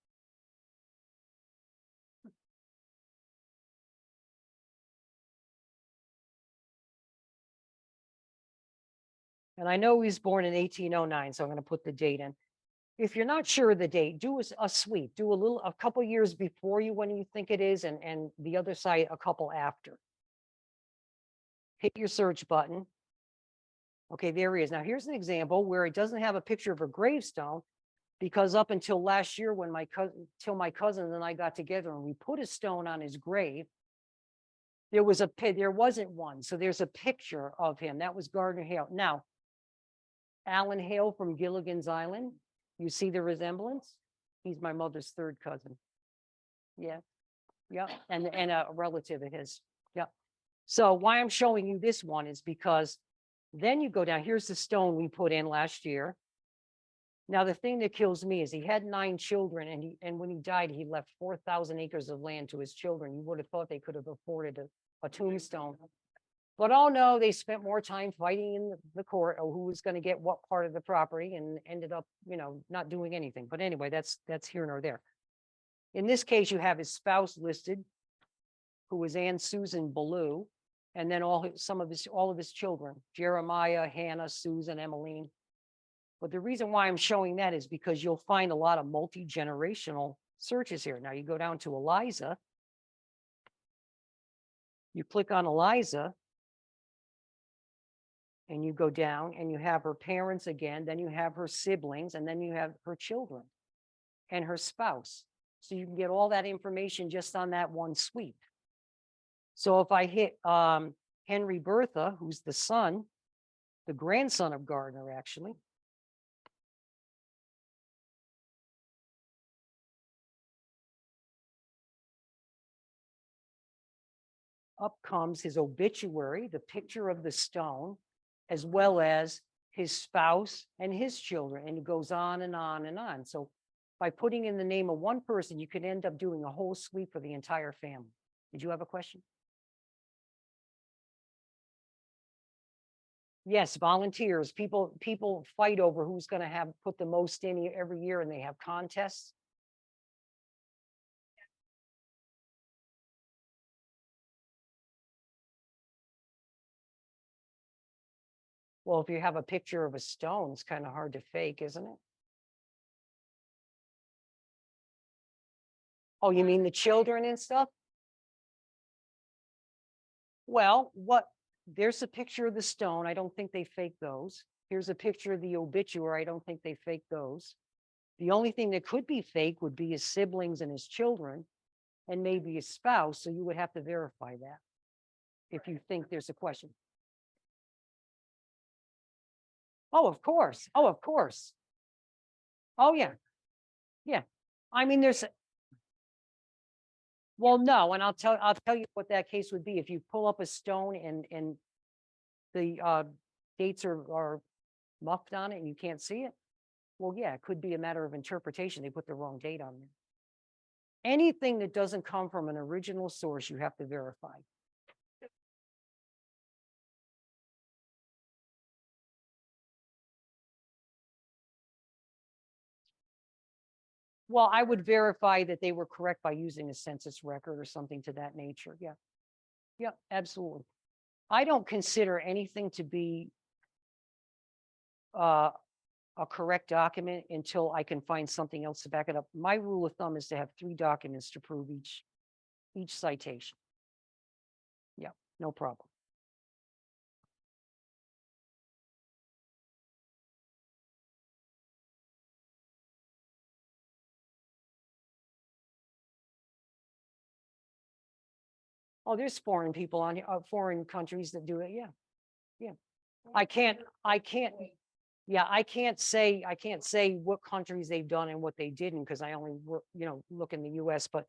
And I know he was born in 1809, so I'm going to put the date in. If you're not sure of the date, do a sweep. Do a couple years before you when you think it is, and the other side a couple after. Hit your search button. Okay, there he is. Now here's an example where it doesn't have a picture of a gravestone, because up until last year when my cousin and I got together and we put a stone on his grave, there wasn't one. So there's a picture of him. That was Gardner Hale. Now, Alan Hale from Gilligan's Island. You see the resemblance? He's my mother's third cousin. Yeah. Yeah. And a relative of his. Yeah. So why I'm showing you this one is because then you go down. Here's the stone we put in last year. Now, the thing that kills me is he had 9 children, and when he died, he left 4,000 acres of land to his children. You would have thought they could have afforded a tombstone. But oh no, they spent more time fighting in the court of who was going to get what part of the property, and ended up, not doing anything. But anyway, that's here nor there. In this case, you have his spouse listed, who was Anne Susan Ballou, and then all of his children: Jeremiah, Hannah, Susan, Emmeline. But the reason why I'm showing that is because you'll find a lot of multi-generational searches here. Now you go down to Eliza. You click on Eliza, and you go down and you have her parents again, then you have her siblings, and then you have her children and her spouse. So you can get all that information just on that one sweep. So if I hit Henry Bertha, who's the grandson of Gardner, actually. Up comes his obituary, the picture of the stone, as well as his spouse and his children, and it goes on and on and on. So by putting in the name of one person, you can end up doing a whole sweep for the entire family. Did you have a question? Yes, volunteers. People fight over who's going to put the most in every year, and they have contests. Well, if you have a picture of a stone, it's kind of hard to fake, isn't it? Oh, you mean the children and stuff? Well, there's a picture of the stone. I don't think they fake those. Here's a picture of the obituary. I don't think they fake those. The only thing that could be fake would be his siblings and his children, and maybe his spouse. So you would have to verify that if you think there's a question. Oh, of course. Oh, of course. Oh, yeah. Yeah. I mean, well, no, and I'll tell you what that case would be. If you pull up a stone and the dates are muffed on it and you can't see it, well, yeah, it could be a matter of interpretation. They put the wrong date on there. Anything that doesn't come from an original source, you have to verify. Well, I would verify that they were correct by using a census record or something to that nature. Yeah. Yeah, absolutely. I don't consider anything to be a correct document until I can find something else to back it up. My rule of thumb is to have 3 documents to prove each citation. Yeah, no problem. Oh, there's foreign people on here, foreign countries that do it. Yeah, yeah. I can't. Yeah, I can't say what countries they've done and what they didn't because I only work, look in the U.S. But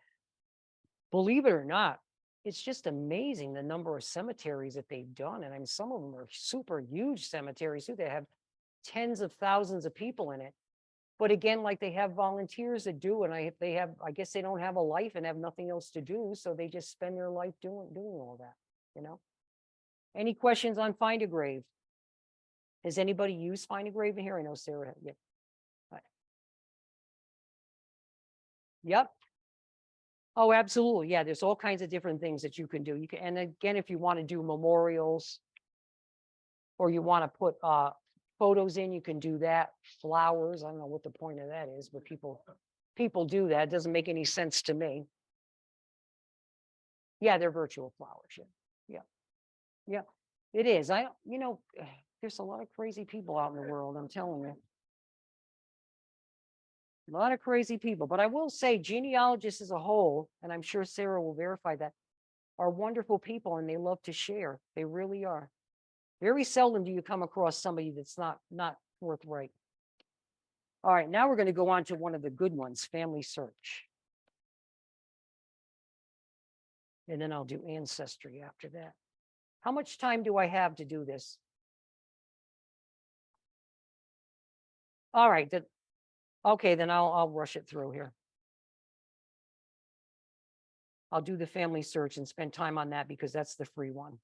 believe it or not, it's just amazing the number of cemeteries that they've done, and I mean some of them are super huge cemeteries too. They have tens of thousands of people in it. But again, like they have volunteers that do, and I guess they don't have a life and have nothing else to do, so they just spend their life doing all that. Any questions on Find a Grave? Has anybody used Find a Grave in here? I know Sarah. Yeah. Yep. Oh, absolutely. Yeah, there's all kinds of different things that you can do. And again, if you want to do memorials or you want to put photos in, you can do that. Flowers. I don't know what the point of that is, but people do that. It doesn't make any sense to me. Yeah, they're virtual flowers. Yeah. Yeah. It is. There's a lot of crazy people out in the world, I'm telling you. A lot of crazy people. But I will say genealogists as a whole, and I'm sure Sarah will verify that, are wonderful people and they love to share. They really are. Very seldom do you come across somebody that's not forthright. All right, now we're going to go on to one of the good ones, Family Search. And then I'll do Ancestry after that. How much time do I have to do this? All right, okay, then I'll rush it through here. I'll do the Family Search and spend time on that because that's the free one.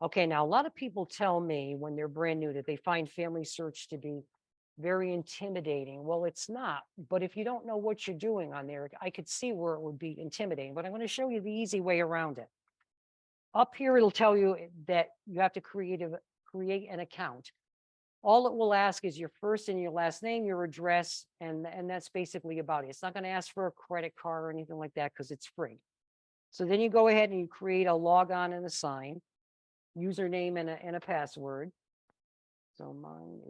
Okay, now a lot of people tell me when they're brand new that they find Family Search to be very intimidating. Well, it's not, but if you don't know what you're doing on there, I could see where it would be intimidating, but I'm going to show you the easy way around it. Up here, it'll tell you that you have to create an account. All it will ask is your first and your last name, your address, and that's basically about it. It's not going to ask for a credit card or anything like that because it's free. So then you go ahead and you create a logon and a sign, username and a password. So mine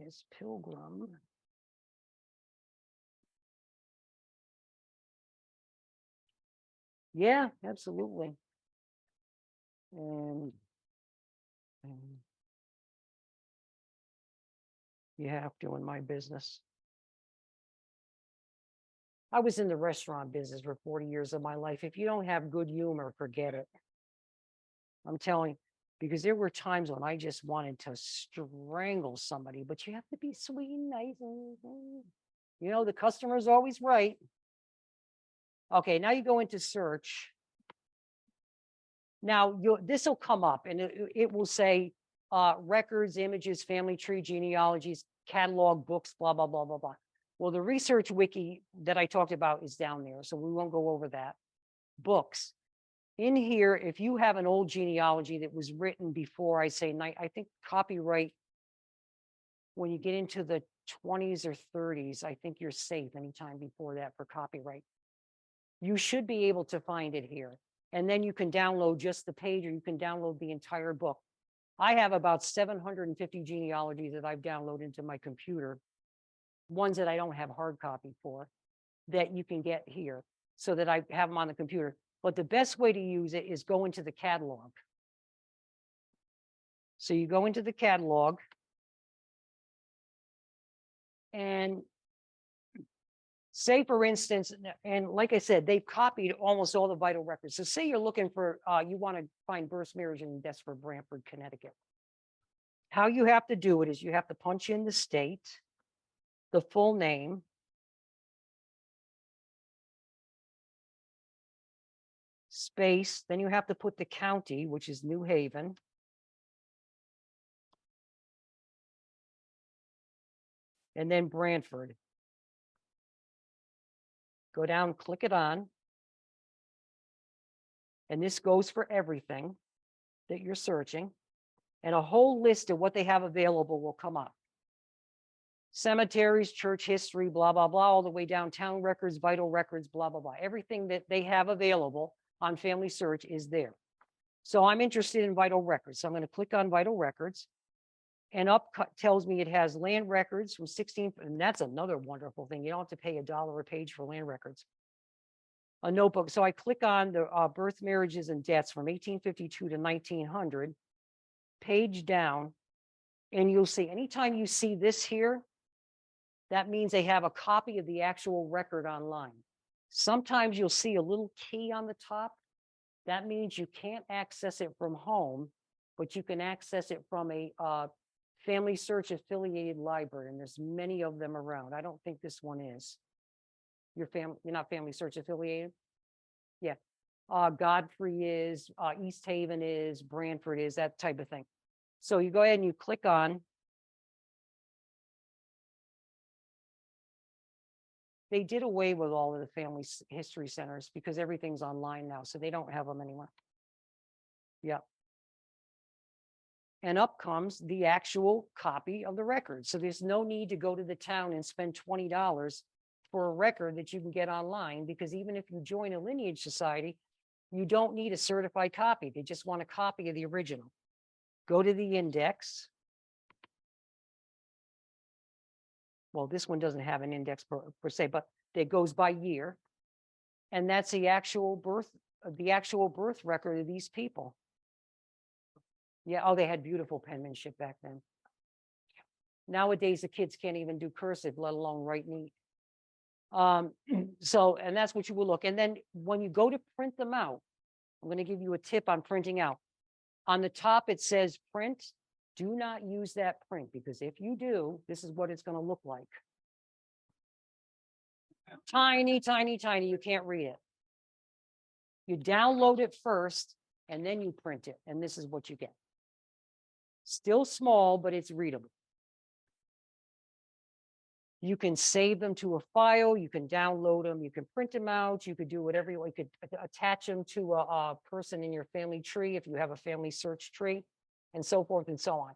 is Pilgrim. Yeah, absolutely. And you have to in my business. I was in the restaurant business for 40 years of my life. If you don't have good humor, forget it. I'm telling you, because there were times when I just wanted to strangle somebody, but you have to be sweet and nice. The customer's always right. Okay, now you go into search. Now this will come up and it will say records, images, family tree, genealogies, catalog, books, blah, blah, blah, blah, blah. Well, the research wiki that I talked about is down there, so we won't go over that. Books. In here, if you have an old genealogy that was written before, I think copyright, when you get into the 20s or 30s, I think you're safe anytime before that for copyright. You should be able to find it here. And then you can download just the page or you can download the entire book. I have about 750 genealogies that I've downloaded into my computer, ones that I don't have hard copy for, that you can get here so that I have them on the computer. But the best way to use it is go into the catalog. So you go into the catalog and say, for instance, and like I said, they've copied almost all the vital records. So say you're looking for, you want to find births, marriage, and deaths for Brantford, Connecticut. How you have to do it is you have to punch in the state, the full name, space, then you have to put the county, which is New Haven. and then Brantford. Go down, click it on. And this goes for everything that you're searching. And a whole list of what they have available will come up. Cemeteries, church history, blah, blah, blah, all the way down, town records, vital records, blah, blah, blah. Everything that they have available on Family Search is there. So I'm interested in vital records. So I'm going to click on vital records. And up tells me it has land records from 16, and that's another wonderful thing. You don't have to pay $1 a page for land records. A notebook. So I click on the birth, marriages, and deaths from 1852 to 1900, page down, and you'll see anytime you see this here, that means they have a copy of the actual record online. Sometimes you'll see a little key on the top. That means you can't access it from home, but you can access it from a Family Search affiliated library, and there's many of them around. I don't think this one is. You're not Family Search affiliated? Yeah. Godfrey is, East Haven is, Brantford is, that type of thing. So you go ahead and you click on. They did away with all of the family history centers because everything's online now, so they don't have them anymore. Yeah. And up comes the actual copy of the record. So there's no need to go to the town and spend $20 for a record that you can get online, because even if you join a lineage society, you don't need a certified copy. They just want a copy of the original. Go to the index. Well, this one doesn't have an index per se, but it goes by year. And that's the actual birth record of these people. Yeah, oh, they had beautiful penmanship back then. Nowadays, the kids can't even do cursive, let alone write neat. So, and that's what you will look. And then when you go to print them out, I'm going to give you a tip on printing out. On the top, it says print. Do not use that print, because if you do, this is what it's going to look like. Tiny, tiny, tiny. You can't read it. You download it first, and then you print it. And this is what you get. Still small, but it's readable. You can save them to a file. You can download them. You can print them out. You could do whatever you want. You could attach them to a person in your family tree if you have a family search tree, and so forth and so on.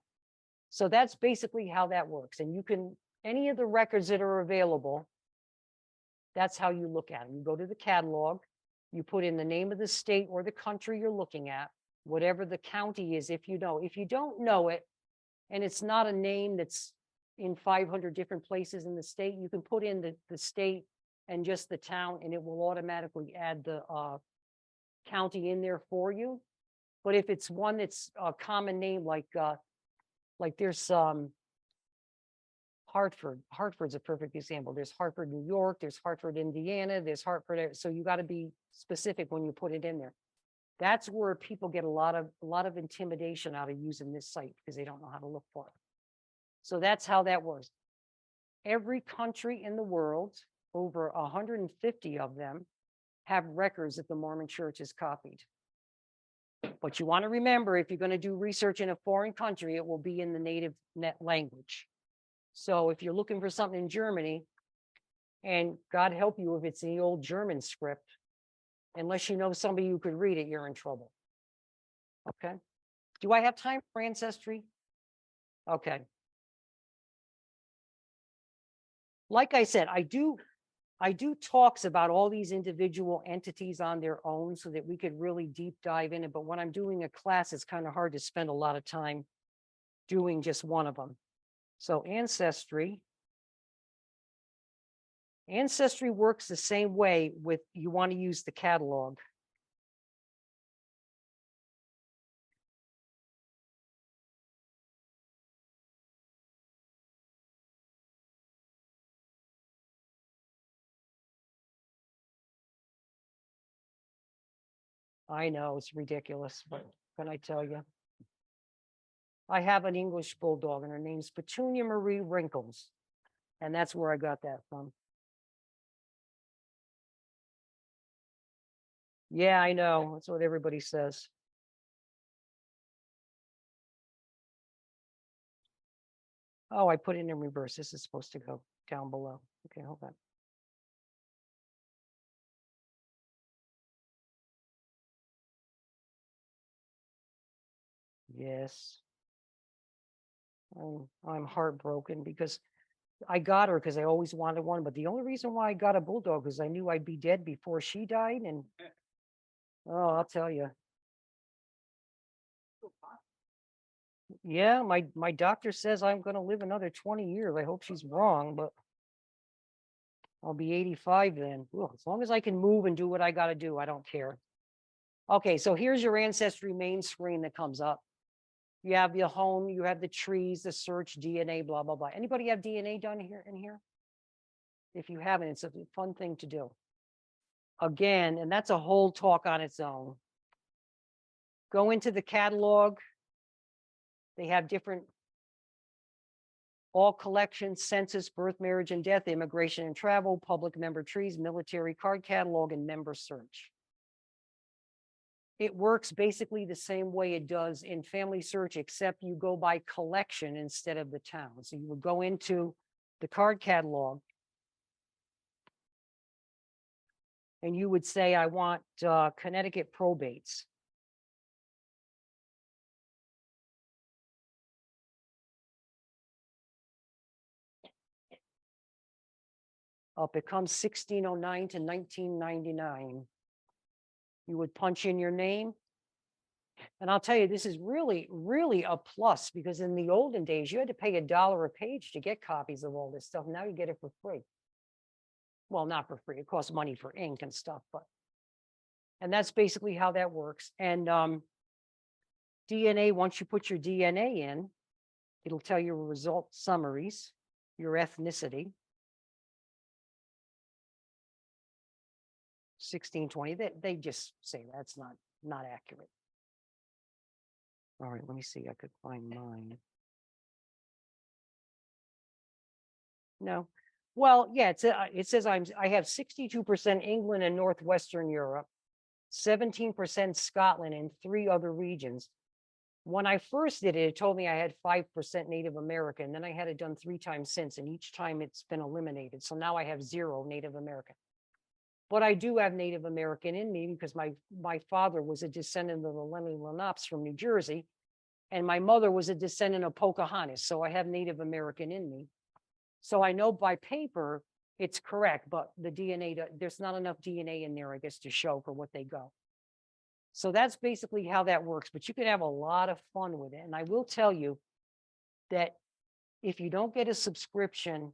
So that's basically how that works. And you can, any of the records that are available, that's how you look at them. You go to the catalog, you put in the name of the state or the country you're looking at, whatever the county is, if you know. If you don't know it, and it's not a name that's in 500 different places in the state, you can put in the state and just the town, and it will automatically add the county in there for you. But if it's one that's a common name, like there's Hartford. Hartford's a perfect example. There's Hartford, New York. There's Hartford, Indiana. There's Hartford. So you got to be specific when you put it in there. That's where people get a lot of intimidation out of using this site, because they don't know how to look for it. So that's how that works. Every country in the world, over 150 of them, have records that the Mormon Church has copied. But you want to remember, if you're going to do research in a foreign country, it will be in the native net language. So if you're looking for something in Germany, and God help you if it's the old German script, unless you know somebody who could read it, you're in trouble. Okay. Do I have time for Ancestry? Okay. Like I said, I do talks about all these individual entities on their own so that we could really deep dive in it. But when I'm doing a class, it's kind of hard to spend a lot of time doing just one of them. So Ancestry works the same way with, you want to use the catalog. I know it's ridiculous, but can I tell you? I have an English bulldog, and her name's Petunia Marie Wrinkles. And that's where I got that from. Yeah, I know. That's what everybody says. Oh, I put it in reverse. This is supposed to go down below. Okay, hold on. Yes. I'm heartbroken because I got her because I always wanted one. But the only reason why I got a bulldog is I knew I'd be dead before she died. And oh, I'll tell you. Yeah, my doctor says I'm going to live another 20 years. I hope she's wrong, but I'll be 85 then. Well, as long as I can move and do what I got to do, I don't care. Okay, so here's your Ancestry main screen that comes up. You have your home, you have the trees, the search, DNA, blah, blah, blah. Anybody have DNA done here in here? If you haven't, it's a fun thing to do. Again, and that's a whole talk on its own. Go into the catalog. They have different all collections, census, birth, marriage, and death, immigration and travel, public member trees, military card catalog, and member search. It works basically the same way it does in family search, except you go by collection instead of the town. So you would go into the card catalog and you would say, I want Connecticut probates. Up it comes 1609 to 1999. You would punch in your name. And I'll tell you, this is really, really a plus because in the olden days, you had to pay $1 a page to get copies of all this stuff. Now you get it for free. Well, not for free. It costs money for ink and stuff, but. And that's basically how that works. And DNA, once you put your DNA in, it'll tell you result summaries, your ethnicity. 1620, they just say that's not accurate. All right, let me see. I could find mine. No. Well, yeah, it says I have 62% England and Northwestern Europe, 17% Scotland, and 3 other regions. When I first did it, it told me I had 5% Native American. Then I had it done 3 times since, and each time it's been eliminated. So now I have 0 Native American. But I do have Native American in me because my father was a descendant of the Lennox from New Jersey, and my mother was a descendant of Pocahontas. So I have Native American in me. So I know by paper it's correct, but the DNA, there's not enough DNA in there, I guess, to show for what they go. So that's basically how that works, but you can have a lot of fun with it. And I will tell you that if you don't get a subscription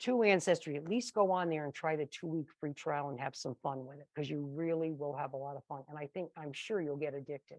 to Ancestry, at least go on there and try the 2-week free trial and have some fun with it because you really will have a lot of fun. And I'm sure you'll get addicted.